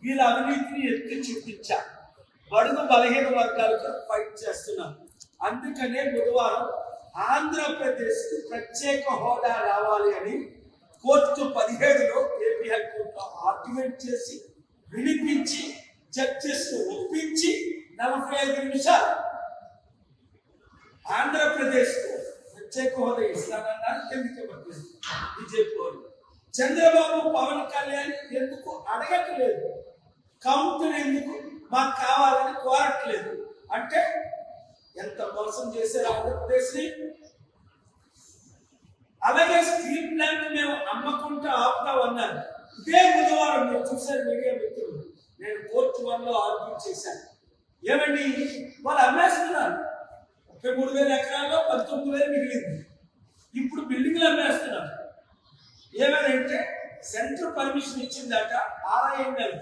వీళ్ళ అవినీతిని ఎత్తి చూపించా. బడుగు బలహీన వర్గాలతో ఫైట్ చేస్తున్నాం. అందుకనే బుధవారం ఆంధ్రప్రదేశ్కి ప్రత్యేక హోదా రావాలి అని కోర్టు 17లో ఏపీ హైకోర్టులో ఆర్గ్యుమెంట్ చేసి వినిపించి జడ్జెస్ ఒప్పించి 45 నిమిషాలు ఆంధ్రప్రదేశ్కు ప్రత్యేక హోదా ఇస్తానన్నారు. ఎందుకు ఇవ్వట్లేదు బీజేపీ వాళ్ళు? చంద్రబాబు పవన్ కళ్యాణ్ ఎందుకు అడగట్లేదు? కౌంటర్ ఎందుకు మాకు కావాలని కోరట్లేదు? అంటే ఎంత మోసం చేశారు ఆంధ్రప్రదేశ్ని. అలాగే స్టీల్ ప్లాంట్ మేము అమ్మకుంటూ ఆపుతామన్నారు. ఇదే బుధవారం మీరు చూశారు మీడియా మిత్రులు, నేను కోర్టు 1లో ఆర్గ్యూ చేశాను. ఏమండి వాళ్ళు అమ్మేస్తున్నారు. 33,000 ఎకరాల్లో 19,000 మిగిలింది. ఇప్పుడు బిల్డింగ్లు అమ్మేస్తున్నారు. ఏమనంటే సెంట్రల్ పర్మిషన్ ఇచ్చిందాక RINL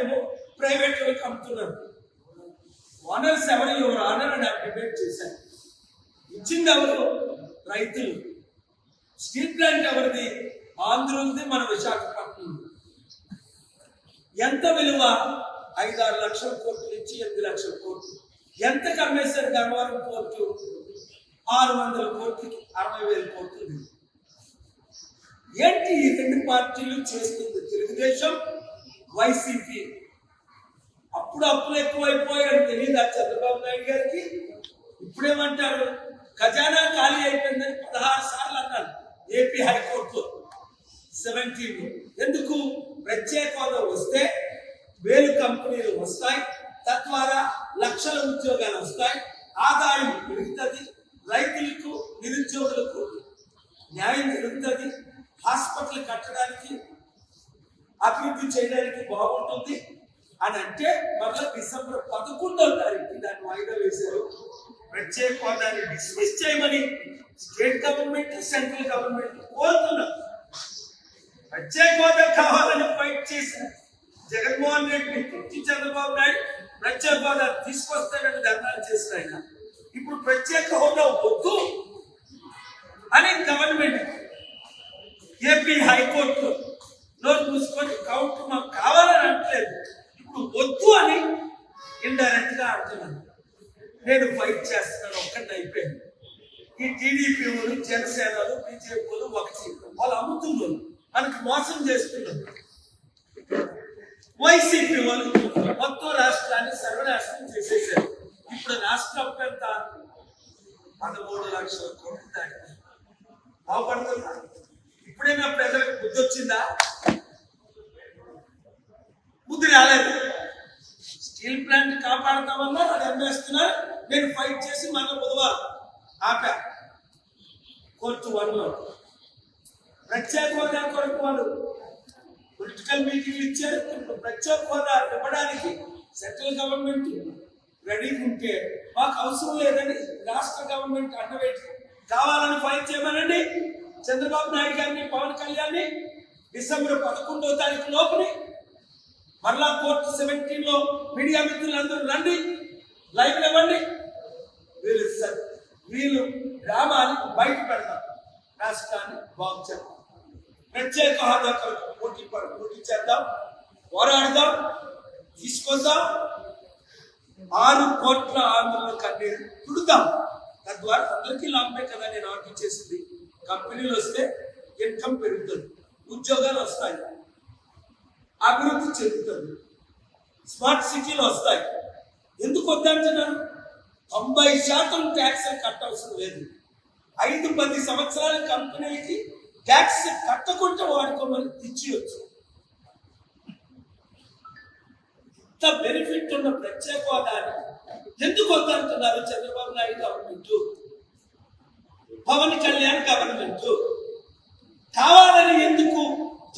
ఏమో ప్రైవేట్ వాళ్ళకి అమ్ముతున్నారు. ఓనర్స్ ఎవరు ఆనర్ అని డిబేట్ చేశారు. ఇచ్చింది ఎవరు? రైతులు. స్టీల్ ప్లాంట్ ఎవరిది? ఆంధ్రులది, మన విశాఖపట్నం. ఎంత విలువ? 5-6 లక్షల కోట్లు ఇచ్చి 8 లక్షల కోట్లు. ఎంతకు అమ్మేశారు గన్నవరం పోర్టు? 600 కోట్లకి 60,000 కోట్లు. ఏంటి ఈ రెండు పార్టీలు చేస్తుంది? తెలుగుదేశం, వైసీపీ. అప్పుడు అప్పులు ఎక్కువైపోయాయని తెలియదా చంద్రబాబు నాయుడు గారికి? ఇప్పుడేమంటారు? ఖజానా ఖాళీ అయిపోయిందని 16 సార్లు అన్నారు ఏపీ హైకోర్టులో 17లో. ఎందుకు? ప్రత్యేక హోదా వస్తే 1000 కంపెనీలు వస్తాయి, తద్వారా లక్షల ఉద్యోగాలు వస్తాయి, ఆదాయం పెరుగుతుంది, రైతులకు నిరుద్యోగులకు న్యాయం జరుగుతుంది, హాస్పిటల్ కట్టడానికి అభివృద్ధి చేయడానికి బాగుంటుంది అని అంటే మళ్ళీ డిసెంబర్ 11వ తారీఖు దాన్ని వాయిదా వేశారు. ప్రత్యేక హోదాన్ని డిస్మిస్ చేయమని స్టేట్ గవర్నమెంట్, సెంట్రల్ గవర్నమెంట్ కోరుతున్నారు. ప్రత్యేక హోదా కావాలని ఫైట్ చేసిన జగన్మోహన్ రెడ్డి తిట్టి చంద్రబాబు నాయుడు ప్రత్యేక హోదా తీసుకొస్తానని ధర్నాలు చేసిన ఆయన ఇప్పుడు ప్రత్యేక హోదా వద్దు అని గవర్నమెంట్ ఏపీ హైకోర్టు నోరు మూసుకొని కౌంట్ మాకు కావాలని అంటలేదు, ఇప్పుడు వద్దు అని ఇండైరెక్ట్ గా అంటున్నాను. నేను ఫైట్ చేస్తున్నాను, ఒక్కటి అయిపోయింది. ఈ టీడీపీ వాళ్ళు, జనసేనలు, బీజేపీ వాళ్ళు ఒకటి, వాళ్ళు అమ్ముతున్నారు, మనకు మోసం చేస్తున్నారు. వైసీపీ వాళ్ళు మొత్తం రాష్ట్రాన్ని సర్వనాశనం చేసేసారు. ఇప్పుడు రాష్ట్రం ఎంత? 13 లక్షల కోట్లు దాటింది. బాగుపడుతున్నా? ఇప్పుడేనా ప్రజలకు బుద్ధి వచ్చిందా? బుద్ధి రాలేదు. స్టీల్ ప్లాంట్ కాపాడతామన్నా అది అమ్మేస్తున్నారు. నేను ఫైట్ చేసి మళ్ళీ బుధవారం ఆపా కోర్టు 1లో. ప్రత్యేక హోదా కొరకు వాళ్ళు పొలిటికల్ మీటింగ్లు ఇచ్చారు. ఇప్పుడు ప్రత్యేక హోదా ఇవ్వడానికి సెంట్రల్ గవర్నమెంట్ రెడీగా ఉంటే మాకు అవసరం లేదని రాష్ట్ర గవర్నమెంట్ అడ్డవేసి కావాలని ఫైట్ చేయమనండి చంద్రబాబు నాయుడు గారిని, పవన్ కళ్యాణ్ డిసెంబర్ 11వ తారీఖు లోపలి. మరలా కోర్టు 17లో మీడియా మిత్రులందరూ రండి, లైవ్ ఇవ్వండి. వీళ్ళు గ్రామాన్ని బయట పెడతాం, రాష్ట్రాన్ని బాగు చేద్దాం. ప్రత్యేక హోదా కొరకు పోటీ చేద్దాం, పోరాడదాం, తీసుకొద్దాం. 6 కోట్ల ఆంధ్రుల కన్నీరు తుడుదాం. తద్వారా అందరికీ లాభమే కదా నేను ఆర్గ్యూ చేసింది. కంపెనీలు వస్తే ఇన్కమ్ పెరుగుతుంది, ఉద్యోగాలు వస్తాయి, అభివృద్ధి చెందుతుంది, స్మార్ట్ సిటీలు వస్తాయి. ఎందుకు వద్దంటున్నారు? 90% ట్యాక్స్ కట్టవలసిన లేదు. 5-10 సంవత్సరాల కంపెనీలకి ట్యాక్స్ కట్టకుండా వాడుకోమని ఇచ్చివచ్చు. ఇంత బెనిఫిట్ ఉన్న ప్రత్యేక హోదాని ఎందుకు వద్దంటున్నారు చంద్రబాబు నాయుడు గవర్నమెంట్, పవన్ కళ్యాణ్ గవర్నమెంట్? కావాలని ఎందుకు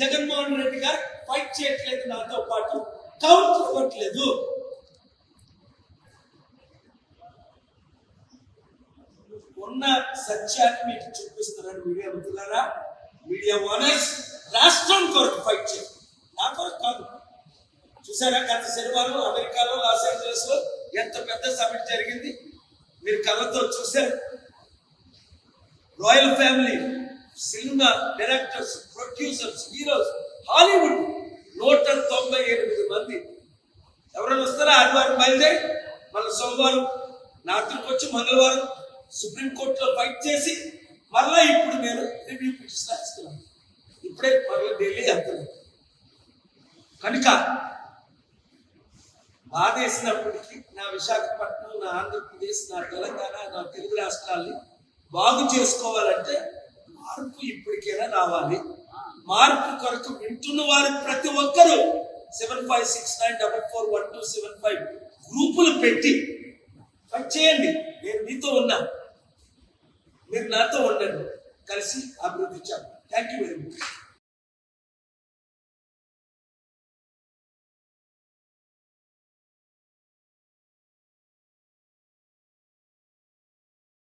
జగన్మోహన్ రెడ్డి గారు ఫైట్ చేయట్లేదు? నాతో పాటు కౌంట్ ఇవ్వట్లేదు. ఉన్న సత్యాన్ని మీకు చూపిస్తున్నాను మీడియా మిత్రులారా, మీడియా ఓనర్స్. రాష్ట్రం కొరకు ఫైట్ చేయండి, నా కొరకు కాదు. చూసారా గత శనివారం అమెరికాలో లాస్ ఏంజలస్ లో ఎంత పెద్ద సమిట్ జరిగింది, మీరు కళ్ళతో చూశారు. Royal family, cinema directors, producers, heroes, Hollywood 198 మంది. ఎవరైనా వస్తారా? ఆదివారం బయలుదేరి మళ్ళీ సోమవారం రాత్రికి వచ్చి మంగళవారం సుప్రీంకోర్టులో ఫైట్ చేసి మళ్ళా ఇప్పుడు నేను రివ్యూ పిటిషన్ రాస్తున్నాను. ఇప్పుడే మళ్ళీ ఢిల్లీ వెళ్తున్నాను. కనుక బాధేసినప్పటికీ నా విశాఖపట్నం, నా ఆంధ్రప్రదేశ్, నా తెలంగాణ, నా తెలుగు రాష్ట్రాల్ని బాగు చేసుకోవాలంటే మార్పు ఇప్పటికైనా రావాలి. మార్పు కొరకు వింటున్న వారు ప్రతి ఒక్కరూ 7569441275 గ్రూపులు పెట్టి ఫైట్ చేయండి. నేను మీతో ఉన్నా, మీరు నాతో ఉండండి, కలిసి అభివృద్ధి చేద్దాం. Thank you very much.